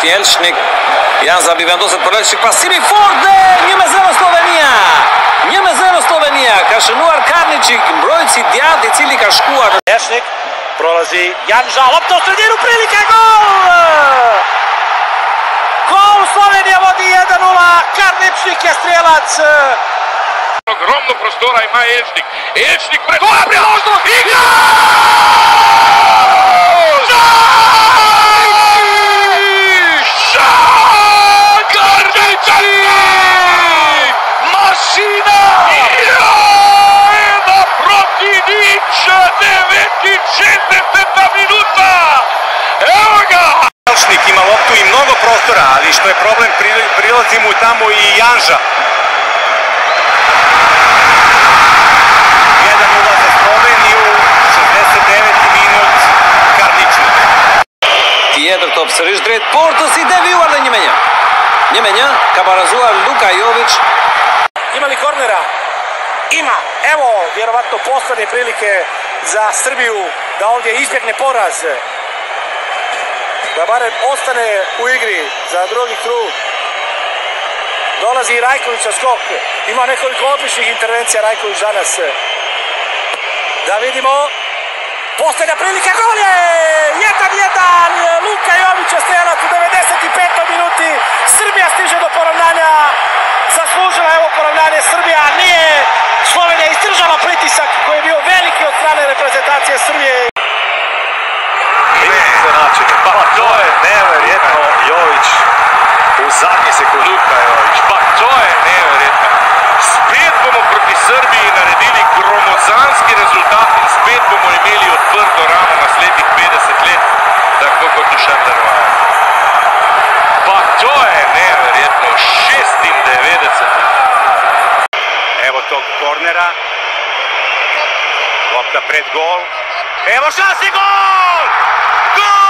Jelčnik, Jan zabiven dosad Jelčnik, pa Simi Forde, njeme zelo Slovenija! Njeme zelo Slovenija, Kašenuar Karničik, brojci Djad i Cilika Škuar. Jelčnik, prolazi Janža, lopta u sredinu, prilike, gol! Gol, Slovenija vodi 1:0, Karničnik je strelac. Ogromno prostora ima Jelčnik. Jelčnik pred gola priložnost i gol! Mašina! Jedna protiv Niča, 60. minuta! Evo ga! Jelčnik ima loptu i mnogo prostora, ali što je problem, prilazi mu tamo i Janža. 1:0 za Sloveniju, 69. minut, Karničnik. Tjetër top sërish drejt portës i devijuar dhe Njemenja. Njemenja ka barazuar Luka Jović. Ima li kornera? Ima. Evo, vjerovatno poslednje prilike za Srbiju da ovdje izbjegne poraz. Da barem ostane u igri za drugi krug. Dolazi i Rajković sa skok. Ima nekoliko odličnih intervencija Rajković danas. Da vidimo. Posljednja prilika, gol je! 1:1. Luka Jović je strelac u 95. minuti. Srbija stiže do poravnanja. Zaslužila je ovo poravnanje Srbija. Nije. Slovenija izdržala pritisak koji je bio veliki od strane reprezentacije Srbije. Pa to je nevjerojatno, Jović u zadnji sekund. Luka Jović, pa to je nevjerojatno. Spet bomo proti Srbiji naredili gromozanski rezultat in spet bomo imeli odprto ramo naslednjih 50 let, tako kot v Šarleraju. Pa to je nevjerojatno, 96. Evo tog kornera. Lopta pred gol. Evo šansi, gol! Gol!